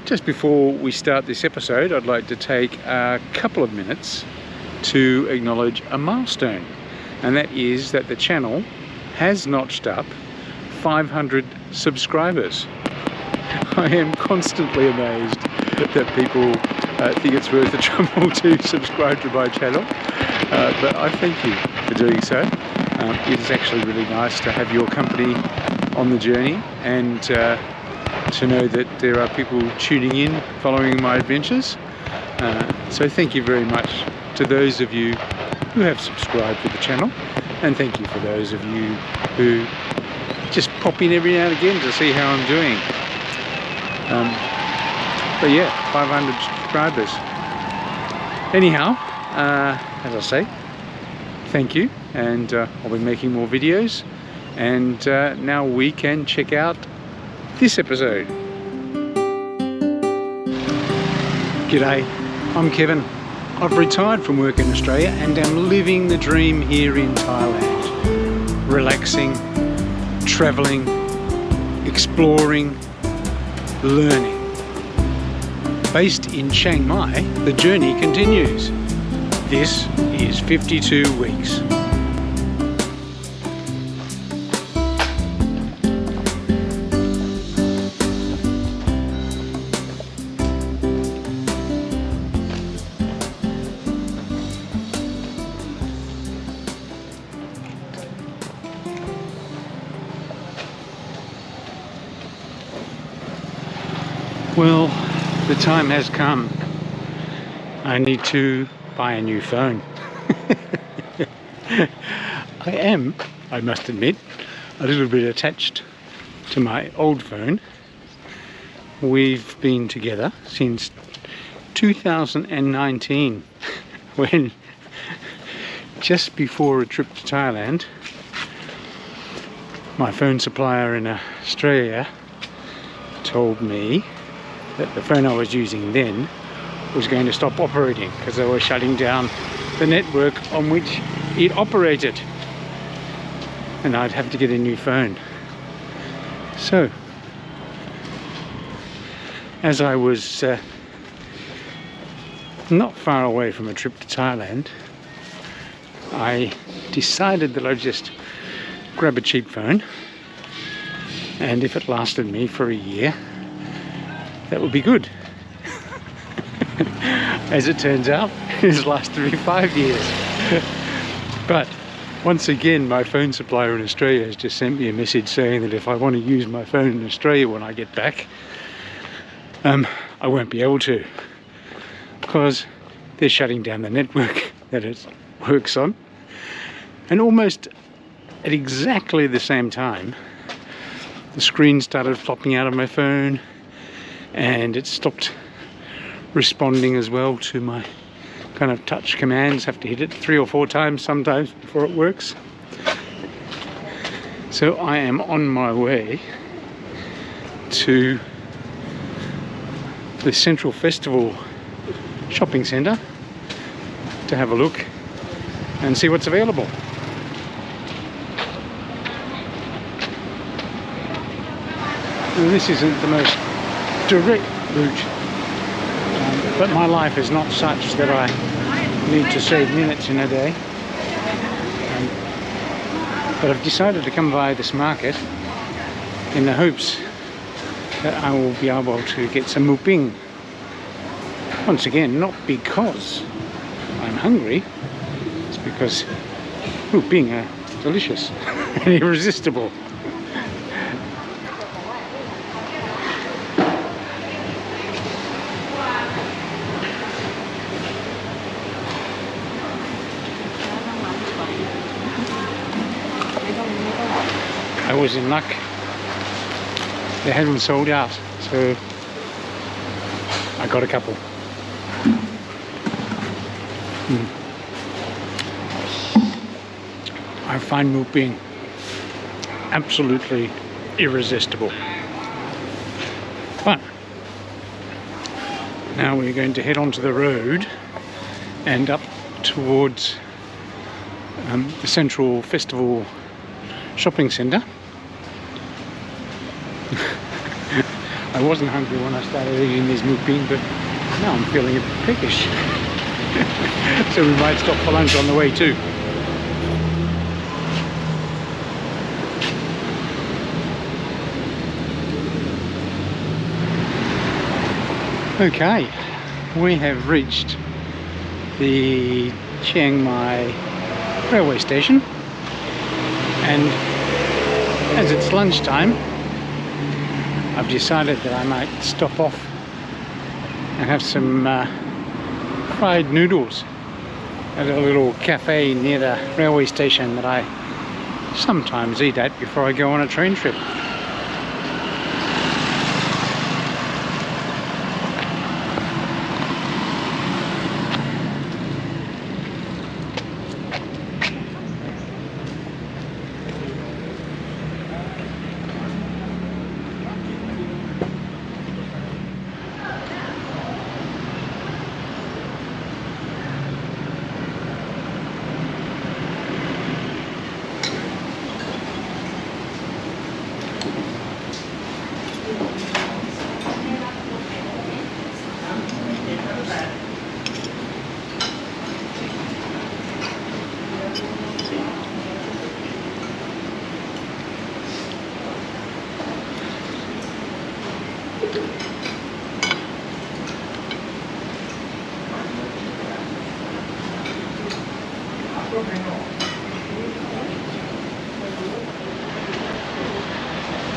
Just before we start this episode, I'd like to take a couple of minutes to acknowledge a milestone, and that is that the channel has notched up 500 subscribers. I am constantly amazed that people think it's worth the trouble to subscribe to my channel, but I thank you for doing so. It is actually really nice to have your company on the journey, and to know that there are people tuning in, following my adventures. So thank you very much to those of you who have subscribed to the channel, and thank you for those of you who just pop in every now and again to see how I'm doing. But yeah, 500 subscribers. Anyhow, as I say, thank you, and I'll be making more videos, and now we can check out this episode. G'day, I'm Kevin. I've retired from work in Australia and am living the dream here in Thailand. Relaxing, travelling, exploring, learning. Based in Chiang Mai, the journey continues. This is 52 weeks. Well, the time has come. I need to buy a new phone. I am, I must admit, a little bit attached to my old phone. We've been together since 2019, when just before a trip to Thailand, my phone supplier in Australia told me that the phone I was using then was going to stop operating because they were shutting down the network on which it operated, and I'd have to get a new phone. So, as I was not far away from a trip to Thailand, I decided that I'd just grab a cheap phone, and if it lasted me for a year, that would be good. As it turns out, it has lasted me 5 years. But once again, my phone supplier in Australia has just sent me a message saying that if I want to use my phone in Australia when I get back, I won't be able to, because they're shutting down the network that it works on. And almost at exactly the same time, the screen started flopping out of my phone, and it stopped responding as well to my kind of touch commands. Have to hit it 3 or 4 times sometimes before it works. So I am on my way to the Central Festival shopping centre to have a look and see what's available. Now, this isn't the most direct route, but my life is not such that I need to save minutes in a day. But I've decided to come by this market in the hopes that I will be able to get some muping. Once again, not because I'm hungry, it's because muping are delicious and irresistible. I was in luck. They hadn't sold out, so I got a couple. I find muping absolutely irresistible. But now we're going to head onto the road and up towards the Central Festival shopping centre. I wasn't hungry when I started eating this mukbang, but now I'm feeling a bit peckish. So we might stop for lunch on the way too. Okay, we have reached the Chiang Mai railway station, and as it's lunchtime, I've decided that I might stop off and have some fried noodles at a little cafe near the railway station that I sometimes eat at before I go on a train trip.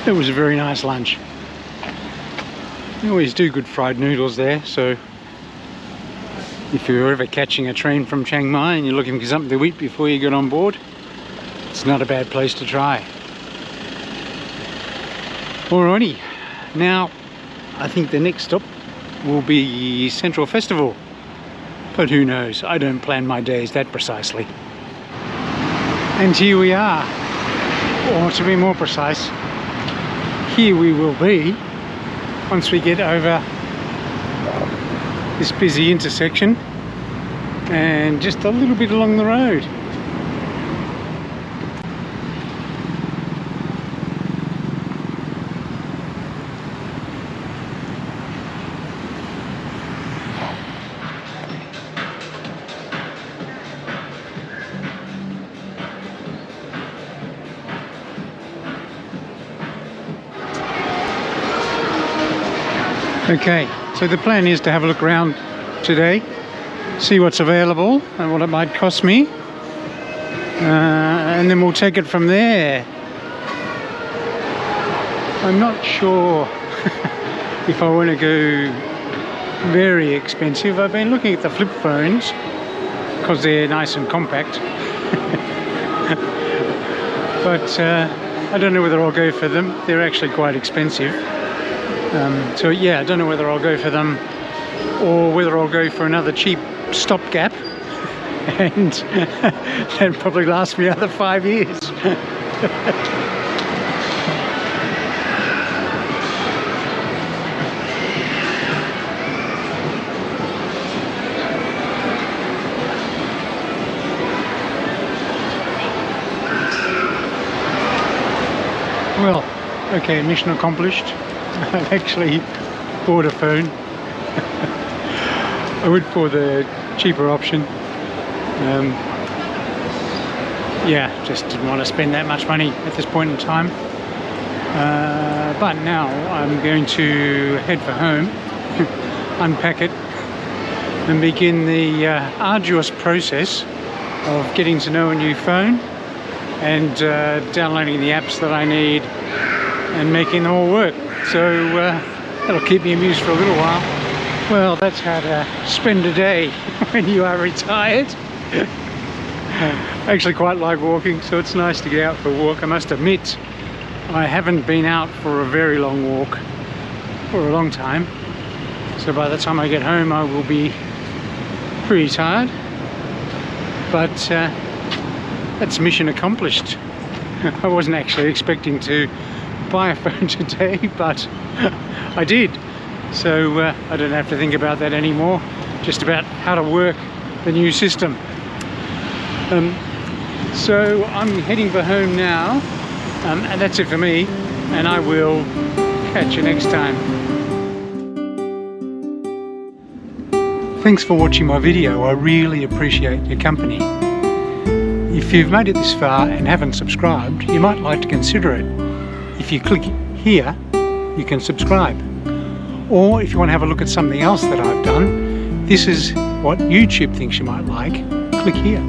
It was a very nice lunch. They always do good fried noodles there, so if you're ever catching a train from Chiang Mai and you're looking for something to eat before you get on board, it's not a bad place to try. Alrighty, now I think the next stop will be Central Festival, but who knows, I don't plan my days that precisely. And here we are, or to be more precise, here we will be once we get over this busy intersection and just a little bit along the road. Okay, so the plan is to have a look around today, see what's available and what it might cost me, and then we'll take it from there. I'm not sure if I want to go very expensive. I've been looking at the flip phones because they're nice and compact, but I don't know whether I'll go for them. They're actually quite expensive. So yeah, I don't know whether I'll go for them or whether I'll go for another cheap stopgap, and that'll probably last me another 5 years. Well, okay, mission accomplished. I've actually bought a phone. I went for the cheaper option. Yeah, just didn't want to spend that much money at this point in time. But now I'm going to head for home, unpack it, and begin the arduous process of getting to know a new phone and downloading the apps that I need and making them all work. So that'll keep me amused for a little while. Well, that's how to spend a day when you are retired. I actually quite like walking, so it's nice to get out for a walk. I must admit, I haven't been out for a very long walk for a long time. So by the time I get home, I will be pretty tired. But that's mission accomplished. I wasn't actually expecting to buy a phone today, but I did. So I don't have to think about that anymore, just about how to work the new system. So I'm heading for home now, and that's it for me, and I will Catch you next time. Thanks for watching my video. I really appreciate your company. If you've made it this far and haven't subscribed, you might like to consider it. If you click here, you can subscribe. Or if you want to have a look at something else that I've done, this is what YouTube thinks you might like, click here.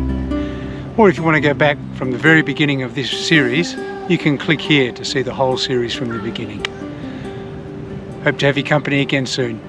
Or if you want to go back from the very beginning of this series, you can click here to see the whole series from the beginning. Hope to have your company again soon.